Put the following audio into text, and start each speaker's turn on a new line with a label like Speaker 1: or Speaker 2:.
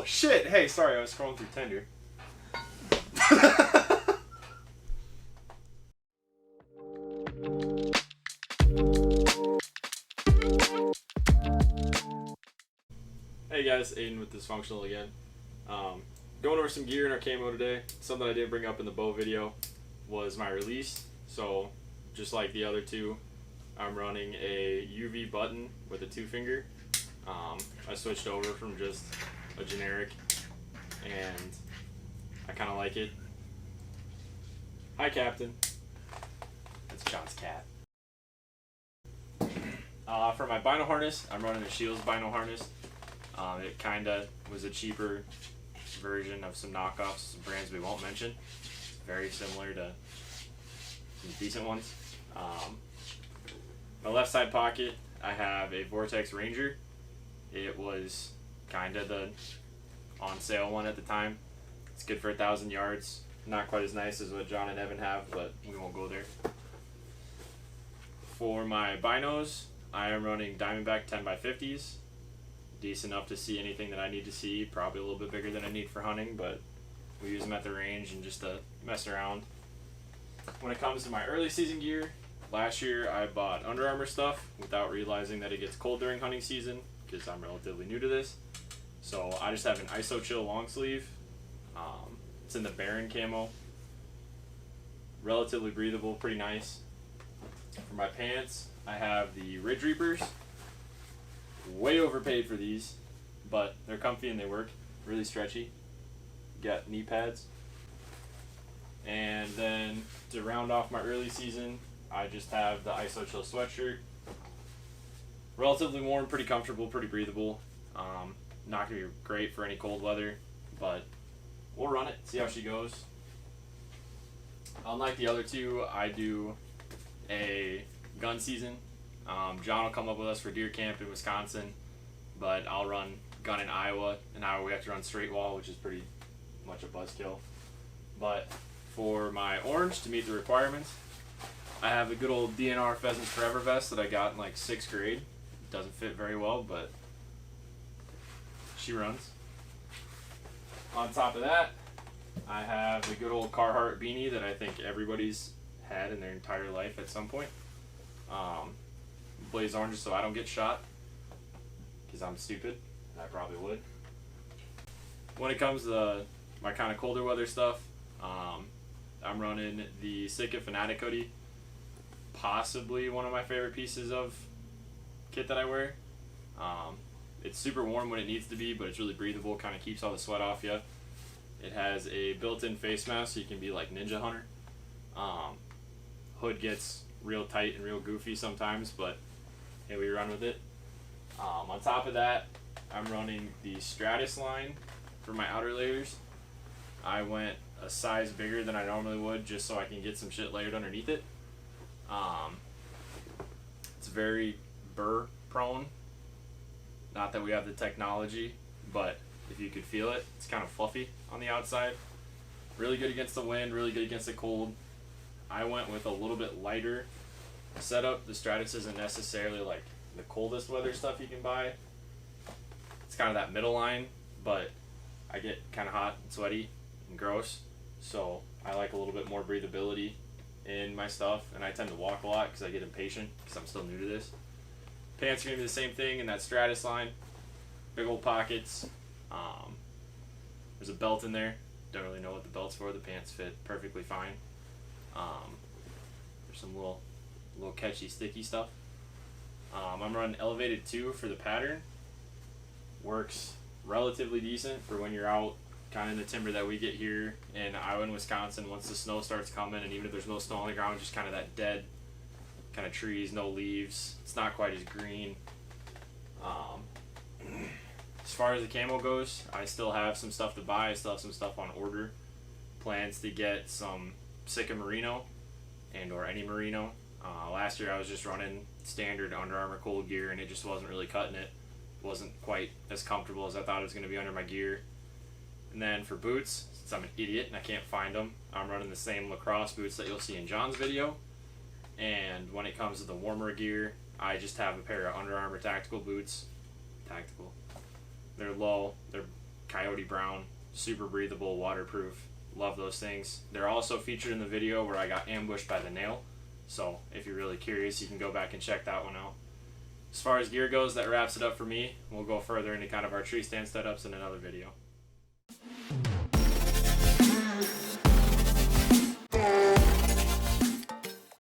Speaker 1: shit! Hey, sorry, I was scrolling through Tinder. Hey guys, Aiden with Dysfunctional again. Going over some gear in our camo today. Something I didn't bring up in the bow video was my release. So, just like the other two, I'm running a UV button with a 2-finger. I switched over from just a generic, and I kind of like it. Hi, Captain. That's John's cat. For my bino harness, I'm running a Shields bino harness. It kind of was a cheaper version of some knockoffs, some brands we won't mention. It's very similar to some decent ones. My left side pocket, I have a Vortex Ranger. It was kind of the on sale one at the time. It's good for 1,000 yards. Not quite as nice as what John and Evan have, but we won't go there. For my binos, I am running Diamondback 10x50s. Decent enough to see anything that I need to see. Probably a little bit bigger than I need for hunting, but we use them at the range and just to mess around. When it comes to my early season gear, last year I bought Under Armour stuff without realizing that it gets cold during hunting season because I'm relatively new to this. So I just have an ISO Chill long sleeve. It's in the Baron camo. Relatively breathable, pretty nice. For my pants, I have the Ridge Reapers. Way overpaid for these, but they're comfy and they work. Really stretchy. Got knee pads. And then to round off my early season, I just have the ISO Chill sweatshirt. Relatively warm, pretty comfortable, pretty breathable. Not going to be great for any cold weather, but we'll run it, see how she goes. Unlike the other two, I do a gun season. John will come up with us for deer camp in Wisconsin, but I'll run gun in Iowa. In Iowa we have to run straight wall, which is pretty much a buzzkill. But for my orange, to meet the requirements, I have the good old DNR Pheasants Forever vest that I got in like 6th grade. It doesn't fit very well, but she runs. On top of that, I have the good old Carhartt beanie that I think everybody's had in their entire life at some point. Blaze orange so I don't get shot, because I'm stupid, and I probably would. When it comes to my kind of colder weather stuff, I'm running the Sitka Fanatic hoodie. Possibly one of my favorite pieces of kit that I wear. It's super warm when it needs to be, but it's really breathable, kind of keeps all the sweat off you. It has a built-in face mask so you can be like Ninja Hunter. Hood gets real tight and real goofy sometimes, but hey, we run with it. On top of that, I'm running the Stratus line for my outer layers. I went a size bigger than I normally would just so I can get some shit layered underneath it. It's very burr prone. Not that we have the technology, but if you could feel it, it's kind of fluffy on the outside. Really good against the wind, really good against the cold. I went with a little bit lighter setup. The Stratus isn't necessarily like the coldest weather stuff you can buy. It's kind of that middle line, but I get kind of hot and sweaty and gross, so I like a little bit more breathability in my stuff, and I tend to walk a lot because I get impatient because I'm still new to this. Pants are going to be the same thing in that Stratus line. Big old pockets. There's a belt in there. Don't really know what the belt's for. The pants fit perfectly fine. There's some little catchy sticky stuff. I'm running Elevated 2 for the pattern. Works relatively decent for when you're out kind of in the timber that we get here in Iowa and Wisconsin. Once the snow starts coming, and even if there's no snow on the ground, just kind of that dead kind of trees, no leaves. It's not quite as green. As far as the camo goes, I still have some stuff to buy. I still have some stuff on order. Plans to get some Sitka Merino and or any Merino. Last year I was just running standard Under Armour cold gear, and it just wasn't really cutting it. Wasn't quite as comfortable as I thought it was going to be under my gear. And then for boots, since I'm an idiot and I can't find them, I'm running the same lacrosse boots that you'll see in John's video. And when it comes to the warmer gear, I just have a pair of Under Armour tactical boots. Tactical. They're low. They're Coyote Brown, super breathable, waterproof. Love those things. They're also featured in the video where I got ambushed by the nail. So if you're really curious, you can go back and check that one out. As far as gear goes, that wraps it up for me. We'll go further into kind of our tree stand setups in another video.